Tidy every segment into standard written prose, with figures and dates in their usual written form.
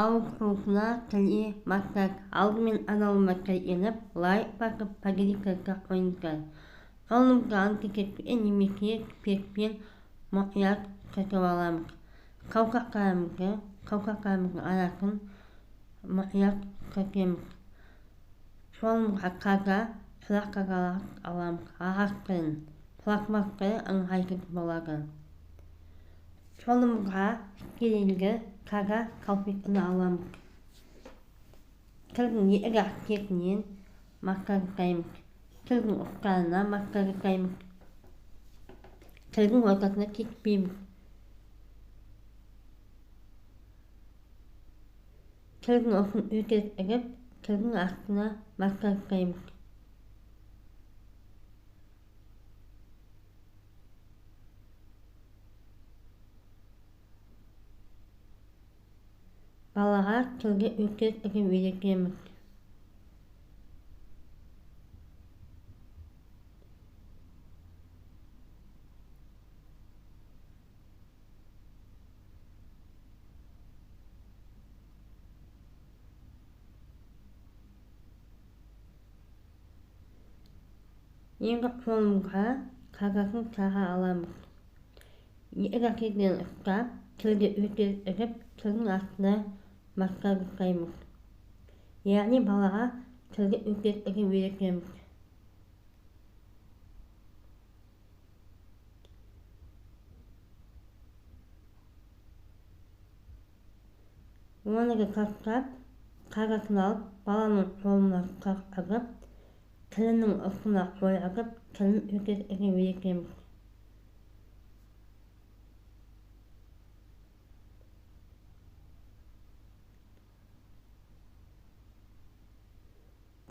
ауқуқна тілі мақтак алдымен аналмаққа еніп лай бақып пагрикаға қойынған олымға антикетпен немесе пекпен мұқият қытып аламыз қауқаққамыздың арасын мұқият қытеміз жолымға қарға флаққағалақ аламыз ағаспен флақмаққа ыңғайсыз болады жолымға керегі қарға қалпетіні аламыз тілдің ерақ кетінен мақтарқаймыз тілдің ұстарына мақтарқаймыз тілдің ортасына кетпейміз тілдің ұшын өтіріп тілдің астына мақтарқаймыз балаға тілге өтіріп үйретеміз енді қолымға қағазын тағы аламыз ерақ жерден ұстап тілге өтіріп тілдің астына мақтарқаймыз яғни балаға тілге өтіріп үйретеміз оны тастап қағазын алып баланың қолына қағып тілінің ұшына қойып тілін өтіріп үйретеміз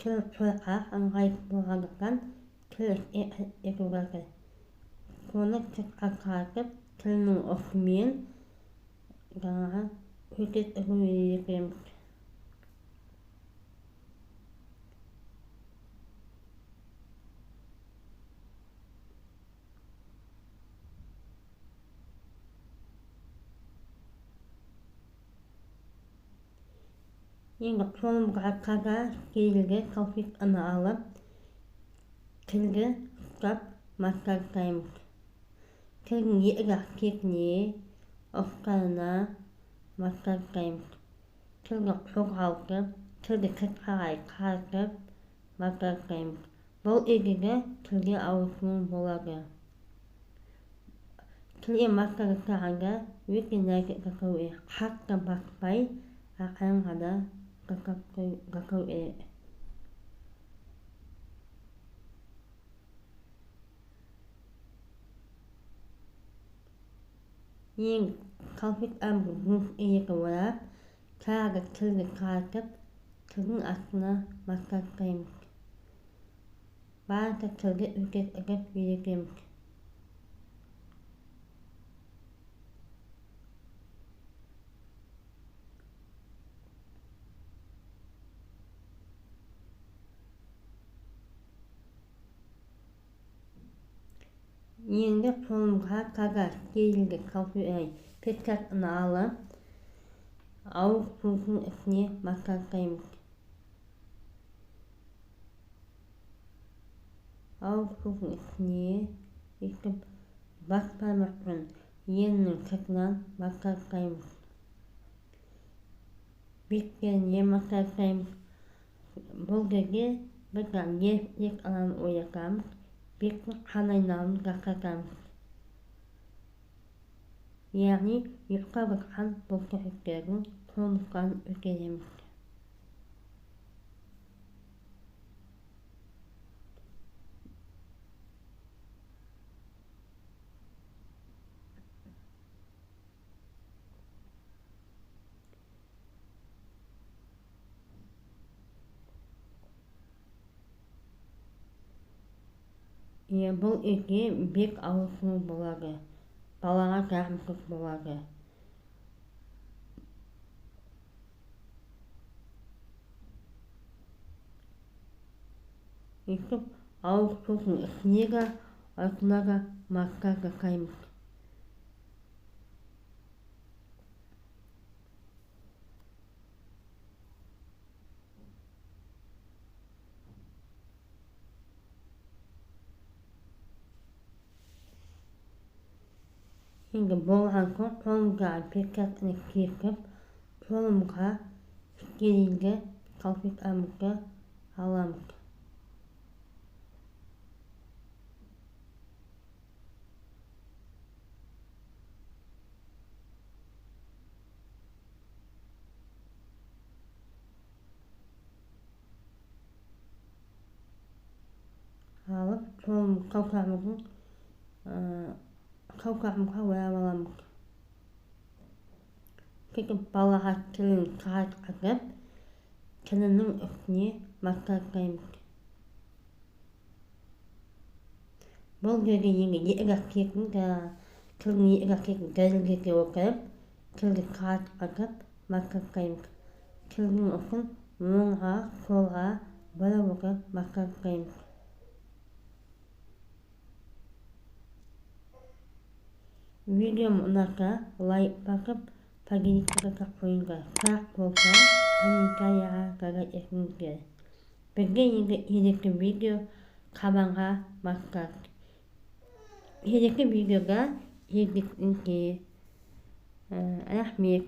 тіл сұраққа ыңғайсыз болғандықтан тіл етуге соны сыртқа тартып тілінің ұшымен жаңағы өтіріп үйретеміз енді қолымға қағаз керілге салфетканы алып тілге ұстап мақтарқаймыз тілдің ерақ кетіне ұстарына мақтарқаймыз тілді қозғалтып тілді сыртқа қарай тартып мақтарқаймыз бұл егеде тілге ауысуы болады тілге мақтарқағанда өте нәзік жасау керек қатты баспай ақырын ғана жасау керек енді салфеткамызды жұмыс екі орап тағы тілді тартып тілдің астына мақтарқаймыз барлық тілге өтіріп үйретеміз енді қолымға қағаз керілге печатканы алып ауыз суының үстіне мақтарқаймыз ауыз суының үстіне өйтіп бас бармақпен еріннің сыртынан мақтарқаймыз беттеріне мақтарқаймыз бұл жерде біз ес алаңын оятамыз беттің қан айналымын жақсартамыз яғни ұйыққа жатқан бұлшықеттердің қоңысқанын өткіземіз бұл үйде бет ауысуы болады балаға жағымсыз болады өйтіп ауыз судың үстіне де артына да маска жасаймыз Şimdi bolğanko olga birkaçını kirkip olumga gelince kalkıp amıkka alamık. Alıp olum kalkamıkın kalkamıkka veyalamık. Peki balağa tilin kağıt atıp tilinin üstüne makkakayımık. Bol göre yenge yeğrak kirkin de tilin yeğrak kirkin gelince okuyup tilin kağıt atıp makkakayımık. Tilin üstüne muğğa kolğa böyle bakıp makkakayımık. Videom unaka like bakıp pagini kakak oyunga kak bolsa anita yağa kaga ekminke. Peki yedeki video kabanğa makkak. Yedeki videoga yedik inke rahmet.